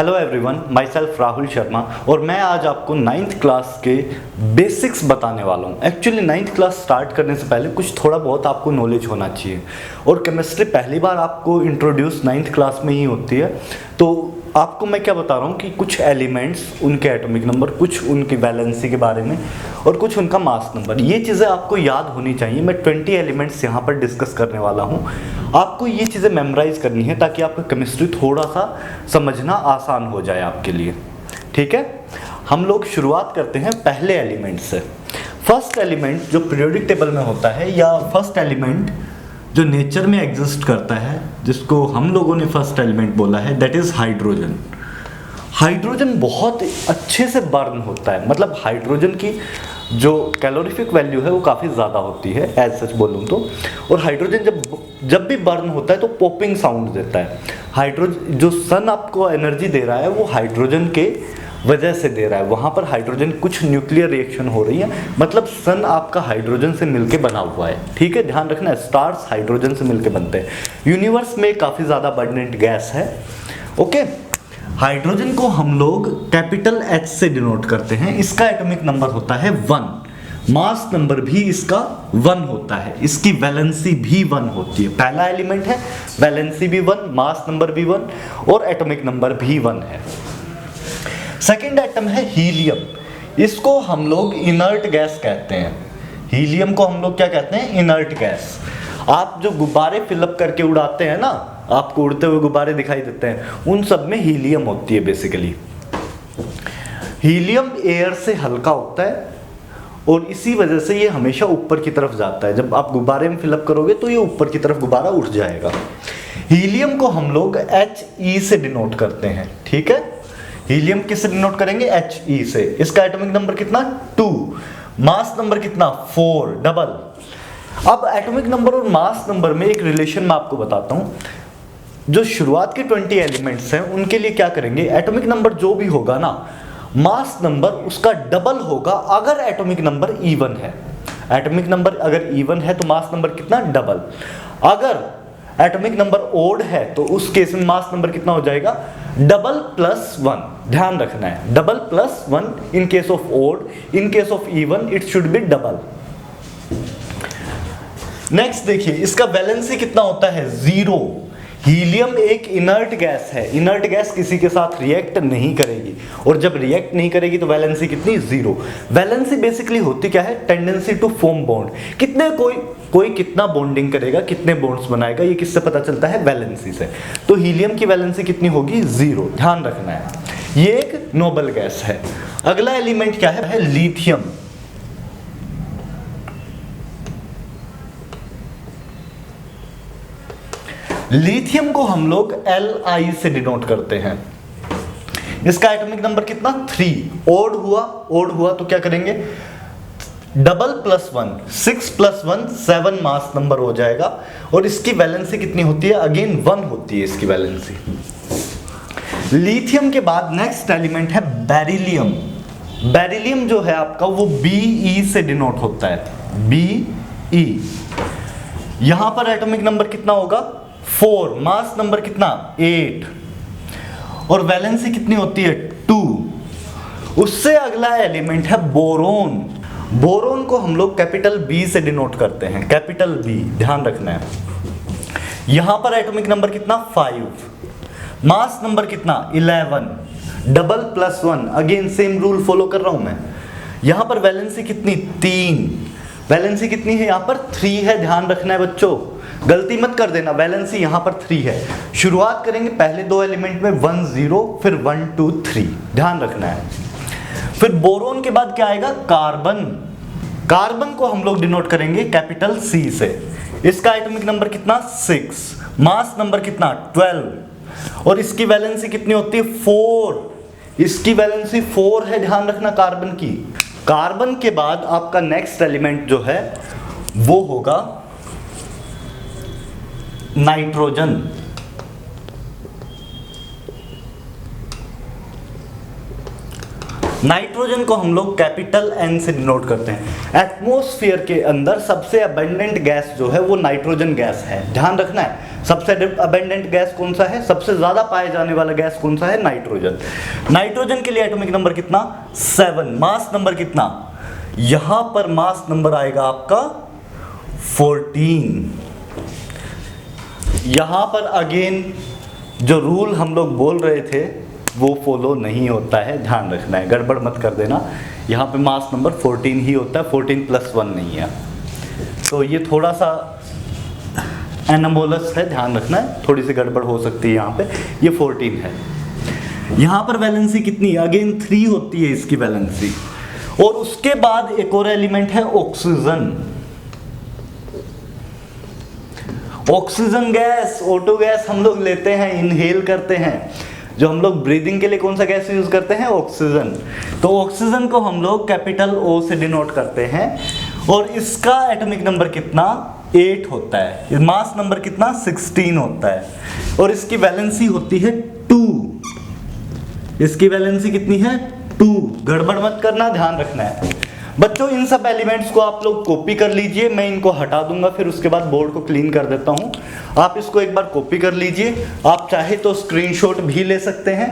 Hello everyone, my self Rahul Sharma और मैं आज आपको 9th क्लास के बेसिक्स बताने वाला हूँ। एक्चुअली 9th क्लास स्टार्ट करने से पहले कुछ थोड़ा बहुत आपको नॉलेज होना चाहिए और केमिस्ट्री पहली बार आपको इंट्रोड्यूस 9th क्लास में ही होती है। तो आपको मैं क्या बता रहा हूँ कि कुछ एलिमेंट्स, उनके एटॉमिक नंबर, कुछ उनकी वैलेंसी के बारे में और कुछ उनका मास नंबर, ये चीज़ें आपको याद होनी चाहिए। मैं 20 एलिमेंट्स यहाँ पर डिस्कस करने वाला हूँ। आपको ये चीज़ें मेमोराइज करनी है ताकि आपका केमिस्ट्री थोड़ा सा समझना आसान हो जाए आपके लिए। ठीक है, हम लोग शुरुआत करते हैं पहले एलिमेंट से। फर्स्ट एलिमेंट जो पीरियोडिक टेबल में होता है या फर्स्ट एलिमेंट जो नेचर में एग्जिस्ट करता है, जिसको हम लोगों ने फर्स्ट एलिमेंट बोला है, दैट इज हाइड्रोजन। हाइड्रोजन बहुत अच्छे से बर्न होता है, मतलब हाइड्रोजन की जो कैलोरीफिक वैल्यू है वो काफ़ी ज़्यादा होती है एज सच बोलूँ तो। और हाइड्रोजन जब भी बर्न होता है तो पॉपिंग साउंड देता है। हाइड्रोजन जो सन आपको एनर्जी दे रहा है वो हाइड्रोजन के वजह से दे रहा है। वहाँ पर हाइड्रोजन कुछ न्यूक्लियर रिएक्शन हो रही है, मतलब सन आपका हाइड्रोजन से मिलके बना हुआ है। ठीक है, ध्यान रखना, स्टार्स हाइड्रोजन से मिलके बनते हैं। यूनिवर्स में काफ़ी ज़्यादा अबंडेंट गैस है। ओके, हाइड्रोजन को हम लोग कैपिटल H से डिनोट करते हैं। इसका एटॉमिक नंबर होता है 1, मास नंबर भी इसका 1 होता है, इसकी वैलेंसी भी 1 होती है। पहला एलिमेंट है, वैलेंसी भी 1, मास नंबर भी 1 और एटॉमिक नंबर भी 1 है। सेकेंड एटम है हीलियम। इसको हम लोग इनर्ट गैस कहते हैं। हीलियम को हम लोग क्या कहते हैं? Inert gas. आप जो गुब्बारे फिलअप करके उड़ाते हैं ना, आपको उड़ते हुए गुब्बारे दिखाई देते हैं, उन सब में हीलियम होती है बेसिकली। हीलियम एयर से हल्का होता है और इसी वजह से ये हमेशा ऊपर की तरफ जाता है। जब आप गुब्बारे में फिलअप करोगे तो ये ऊपर की तरफ गुब्बारा उठ जाएगा। हीलियम को हम लोग He से डिनोट करते हैं। ठीक है, हीलियम किससे डिनोट करेंगे? He से। इसका एटॉमिक नंबर कितना? 2। मास नंबर कितना? 4, डबल। अब एटॉमिक नंबर और मास नंबर में एक रिलेशन मैं आपको बताता हूं। जो शुरुआत के 20 एलिमेंट्स हैं उनके लिए क्या करेंगे, एटॉमिक नंबर जो भी होगा ना, मास नंबर उसका डबल होगा अगर एटॉमिक नंबर इवन है। एटॉमिक नंबर अगर इवन है तो मास नंबर कितना? डबल। अगर एटॉमिक नंबर ओड है तो उस केस में मास नंबर कितना हो जाएगा? Double plus 1। ध्यान रखना है, double plus 1 in case of odd, in case of even it should be double. Next देखिए, इसका वैलेंसी कितना होता है? 0। हीलियम एक इनर्ट गैस है। इनर्ट गैस किसी के साथ रिएक्ट नहीं करेगी और जब रिएक्ट नहीं करेगी तो वैलेंसी कितनी? 0। वैलेंसी बेसिकली होती क्या है? Tendency to form bond. कितने कोई कितना बॉन्डिंग करेगा, कितने बॉन्ड्स बनाएगा, ये किससे पता चलता है? वैलेंसी से। तो हीलियम की वैलेंसी कितनी होगी? 0। ध्यान रखना है, ये एक नोबल गैस है। अगला एलिमेंट क्या है? लिथियम। लिथियम को हम लोग Li से डिनोट करते हैं। इसका एटॉमिक नंबर कितना? 3। ओड हुआ तो क्या करेंगे? Double plus 1, 6 plus 1 7 mass number हो जाएगा। और इसकी वैलेंसी कितनी होती है? अगेन 1 होती है इसकी वैलेंसी। लिथियम के बाद नेक्स्ट एलिमेंट है बेरिलियम। बेरिलियम जो है आपका वो Be से डिनोट होता है। Be। यहां पर एटॉमिक नंबर कितना होगा? 4। मास नंबर कितना? 8। और वैलेंसी कितनी होती है? 2। उससे अगला एलिमेंट है बोरोन। बोरोन को हम लोग कैपिटल B से डिनोट करते हैं। कैपिटल B, ध्यान रखना है। यहां पर एटॉमिक नंबर कितना? 5। मास नंबर कितना? 11। Double plus 1, again same rule follow कर रहा हूं मैं। यहां पर वैलेंसी कितनी? 3। वैलेंसी कितनी है? यहां पर 3 है। ध्यान रखना है बच्चों, गलती मत कर देना, वैलेंसी यहां पर 3 है। शुरुआत करेंगे पहले 2 एलिमेंट में 1 0, फिर 1 2 3, ध्यान रखना है। फिर बोरोन के बाद क्या आएगा? कार्बन। कार्बन को हम लोग डिनोट करेंगे कैपिटल C से। इसका एटॉमिक नंबर कितना? 6। मास नंबर कितना? 12। और इसकी वैलेंसी कितनी होती है? 4। इसकी वैलेंसी 4 है, ध्यान रखना कार्बन की। कार्बन के बाद आपका नेक्स्ट एलिमेंट जो है वो होगा नाइट्रोजन। नाइट्रोजन को हम लोग कैपिटल N से डिनोट करते हैं। एटमॉस्फेयर के अंदर सबसे अबंडेंट गैस जो है वो नाइट्रोजन गैस है। ध्यान रखना है, सबसे अबेंडेंट गैस कौन सा है, सबसे ज्यादा पाए जाने वाला गैस कौन सा है, नाइट्रोजन। नाइट्रोजन के लिए एटॉमिक नंबर कितना, 7। मास नंबर कितना, यहां पर मास नंबर आएगा आपका 14। यहां पर अगेन जो रूल हम लोग बोल रहे थे वो फॉलो नहीं होता है, ध्यान रखना है, गड़बड़ मत कर देना। यहाँ पे मास नंबर 14 ही होता है, 14 + 1 नहीं है। तो ये थोड़ा सा एनामोलस है, ध्यान रखना है, थोड़ी सी गड़बड़ हो सकती है यहाँ पे। ये 14 है। यहाँ पर वैलेंसी कितनी, अगेन 3 होती है इसकी वैलेंसी। और उसके बाद एक और एलिमेंट है oxygen. Oxygen gas, O2 gas हम लोग लेते हैं, इनहेल करते हैं। जो हम लोग ब्रीदिंग के लिए कौन सा गैस यूज करते हैं, ऑक्सीजन। तो ऑक्सीजन को हम लोग कैपिटल O से डिनोट करते हैं और इसका एटॉमिक नंबर कितना, 8 होता है। मास नंबर कितना, 16 होता है और इसकी वैलेंसी होती है 2। इसकी वैलेंसी कितनी है, 2। गड़बड़ मत करना, ध्यान रखना है बच्चों। इन सब एलिमेंट्स को आप लोग कॉपी कर लीजिए, मैं इनको हटा दूंगा, फिर उसके बाद बोर्ड को क्लीन कर देता हूं। आप इसको एक बार कॉपी कर लीजिए, आप चाहे तो स्क्रीनशॉट भी ले सकते हैं।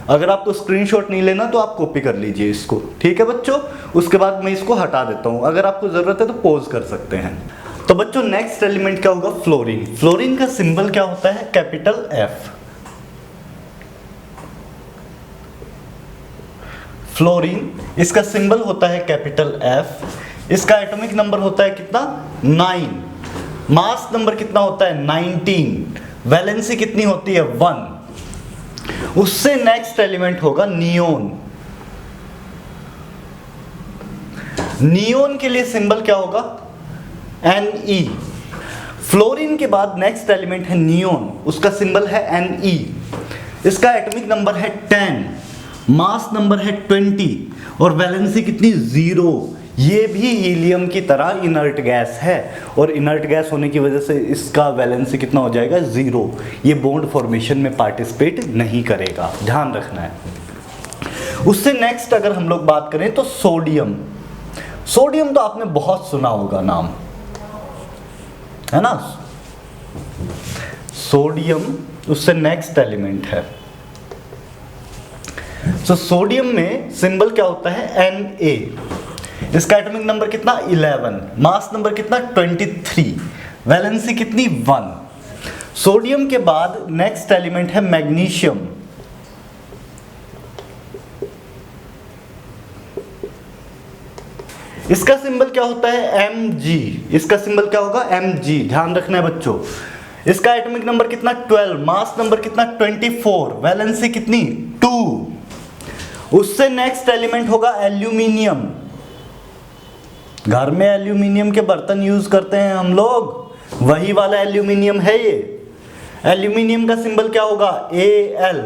अगर आपको स्क्रीनशॉट नहीं लेना तो आप कॉपी कर लीजिए इसको, ठीक है बच्चों। उसके बाद मैं इसको हटा देता हूं, अगर आपको जरूरत है तो पॉज कर सकते हैं। तो बच्चों नेक्स्ट एलिमेंट क्या होगा, फ्लोरीन। फ्लोरीन का सिंबल क्या होता है, कैपिटल F। फ्लोरीन, इसका सिंबल होता है कैपिटल F। इसका एटॉमिक नंबर होता है कितना, 9। मास नंबर कितना होता है, 19। वैलेंसी कितनी होती है, 1। उससे नेक्स्ट एलिमेंट होगा नियोन। नियोन के लिए सिंबल क्या होगा, Ne। फ्लोरीन के बाद नेक्स्ट एलिमेंट है नियोन, उसका सिंबल है Ne। इसका एटॉमिक नंबर है 10, मास नंबर है 20 और वैलेंसी कितनी, 0। ये भी हीलियम की तरह इनर्ट गैस है और इनर्ट गैस होने की वजह से इसका वैलेंसी कितना हो जाएगा, 0। ये बॉन्ड फॉर्मेशन में पार्टिसिपेट नहीं करेगा, ध्यान रखना है। उससे नेक्स्ट अगर हम लोग बात करें तो सोडियम। सोडियम तो आपने बहुत सुना होगा नाम, है ना। सोडियम उससे नेक्स्ट एलिमेंट है। तो सोडियम में सिंबल क्या होता है, Na। इसका एटॉमिक नंबर कितना, 11। मास नंबर कितना, 23। वैलेंसी कितनी, 1। सोडियम के बाद नेक्स्ट एलिमेंट है मैग्नीशियम। इसका सिंबल क्या होता है, Mg। इसका सिंबल क्या होगा, Mg। ध्यान रखना है बच्चों। इसका एटॉमिक नंबर कितना, 12। मास नंबर कितना, 24। वैलेंसी कितनी, 2। उससे नेक्स्ट एलिमेंट होगा एल्यूमिनियम। घर में एल्यूमिनियम के बर्तन यूज करते हैं हम लोग, वही वाला एल्यूमिनियम है ये। एल्यूमिनियम का सिंबल क्या होगा, Al।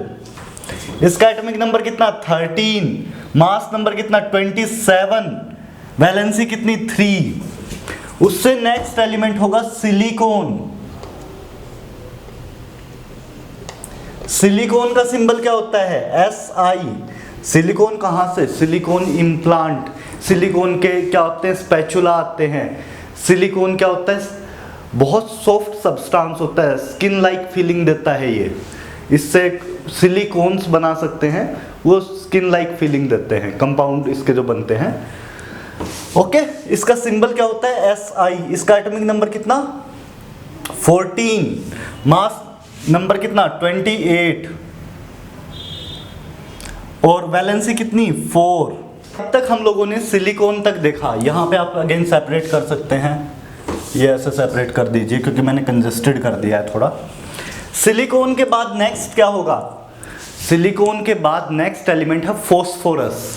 इसका एटॉमिक नंबर कितना, 13। मास नंबर कितना, 27। वैलेंसी कितनी, 3। उससे नेक्स्ट एलिमेंट होगा सिलिकॉन। सिलिकॉन का सिंबल क्या होता है, Si। सिलिकॉन कहाँ से, सिलिकॉन इम्प्लांट। सिलिकॉन के क्या होते हैं, स्पैचुला आते हैं। सिलिकॉन क्या होता है, बहुत सॉफ्ट सब्सटेंस होता है, स्किन लाइक फीलिंग देता है ये। इससे सिलिकॉन्स बना सकते हैं, वो स्किन लाइक फीलिंग देते हैं, कंपाउंड इसके जो बनते हैं। ओके, इसका सिंबल क्या होता है, Si। इसका एटॉमिक नंबर कितना, 14। मास नंबर कितना, 28 और वैलेंसी कितनी, 4। अब तक हम लोगों ने सिलिकॉन तक देखा। यहाँ पे आप अगेन सेपरेट कर सकते हैं, ये ऐसे सेपरेट कर दीजिए क्योंकि मैंने कंजेस्टेड कर दिया है थोड़ा। सिलिकॉन के बाद नेक्स्ट क्या होगा, सिलिकॉन के बाद नेक्स्ट एलिमेंट है फॉस्फोरस।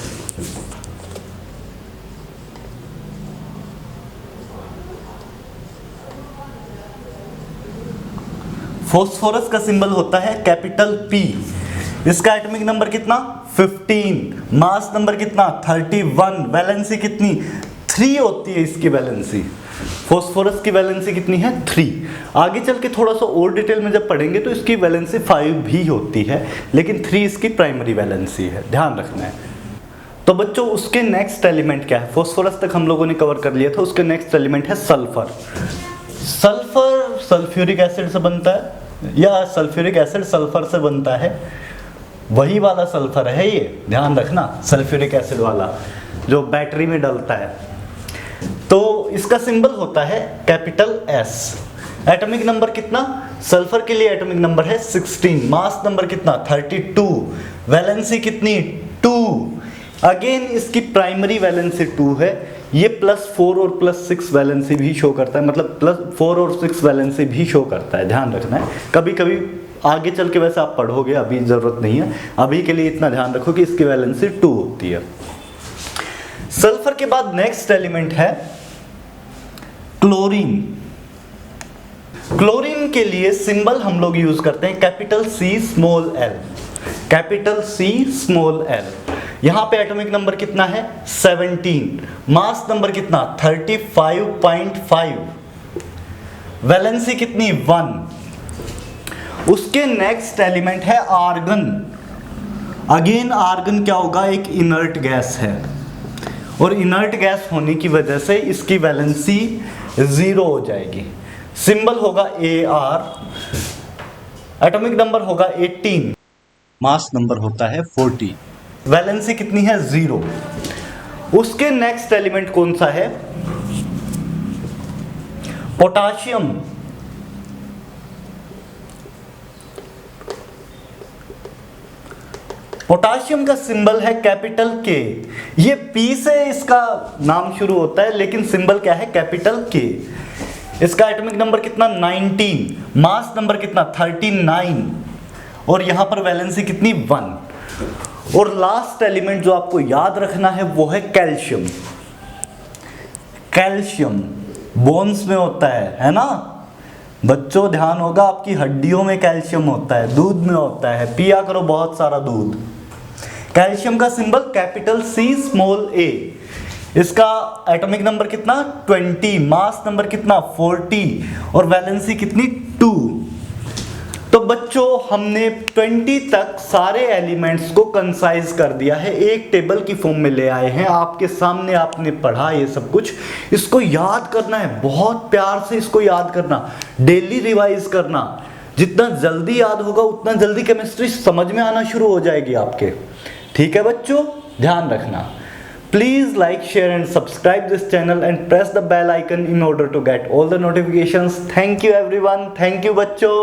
फॉस्फोरस का सिंबल होता है कैपिटल P। इसका एटॉमिक नंबर कितना, 15। मास नंबर कितना, 31। वैलेंसी कितनी, 3 होती है इसकी वैलेंसी। फॉस्फोरस की वैलेंसी कितनी है, 3। आगे चल के थोड़ा सा और डिटेल में जब पढ़ेंगे तो इसकी वैलेंसी 5 भी होती है, लेकिन 3 इसकी प्राइमरी वैलेंसी है, ध्यान रखना है। तो बच्चों उसके नेक्स्ट एलिमेंट क्या है, फॉस्फोरस तक हम लोगों ने कवर कर लिया था। उसके नेक्स्ट एलिमेंट है सल्फर। सल्फर सल्फ्यूरिक एसिड से बनता है या सल्फ्यूरिक एसिड सल्फर से बनता है, वही वाला सल्फर है ये, ध्यान रखना, सल्फ्यूरिक एसिड वाला जो बैटरी में डलता है। तो इसका सिंबल होता है कैपिटल एस। एटॉमिक नंबर कितना, सल्फर के लिए एटॉमिक नंबर है 16, मास नंबर कितना 32, वैलेंसी कितनी 2। अगेन इसकी प्राइमरी वैलेंसी 2 है, ये +4 और +6 वैलेंसी भी शो करता है, मतलब +4 और 6 वैलेंसी भी शो करता है, ध्यान रखना है। कभी कभी आगे चल के वैसे आप पढ़ोगे, अभी ज़रूरत नहीं है, अभी के लिए इतना ध्यान रखो कि इसकी वैलेंसी 2 होती है। सल्फर के बाद नेक्स्ट एलिमेंट है क्लोरीन। क्लोरीन के लिए सिंबल हम लोग यूज करते हैं capital C small l, capital C small l। यहां पे एटॉमिक नंबर कितना है 17, मास नंबर कितना 35.5, वैलेंसी कितनी 1। उसके नेक्स्ट एलिमेंट है आर्गन। अगेन आर्गन क्या होगा, एक इनर्ट गैस है, और इनर्ट गैस होने की वजह से इसकी वैलेंसी 0 हो जाएगी। सिंबल होगा AR, एटॉमिक नंबर होगा 18, मास नंबर होता है 40, वैलेंसी कितनी है 0। उसके नेक्स्ट एलिमेंट कौन सा है, पोटाशियम। पोटाशियम का सिंबल है कैपिटल K। ये P से इसका नाम शुरू होता है, लेकिन सिंबल क्या है कैपिटल K। इसका एटॉमिक नंबर कितना 19, मास नंबर कितना 39, और यहां पर वैलेंसी कितनी 1। और लास्ट एलिमेंट जो आपको याद रखना है वो है कैल्शियम। कैल्शियम बोन्स में होता है ना बच्चों, ध्यान होगा, आपकी हड्डियों में कैल्शियम होता है, दूध में होता है, पिया करो बहुत सारा दूध। कैल्शियम का symbol capital C small a। इसका एटॉमिक नंबर कितना 20, मास नंबर कितना 40, और वैलेंसी कितनी 2। तो बच्चों हमने 20 तक सारे एलिमेंट्स को कंसाइज कर दिया है, एक टेबल की फॉर्म में ले आए हैं आपके सामने, आपने पढ़ा ये सब कुछ। इसको याद करना है, बहुत प्यार से इसको याद करना, डेली रिवाइज करना। जितना जल्दी याद होगा उतना जल्दी केमिस्ट्री समझ में आना शुरू हो जाएगी आपके। ठीक है बच्चों, ध्यान रखना। Please like, share and subscribe this channel and press the bell icon in order to get all the notifications. Thank you everyone. Thank you बच्चों।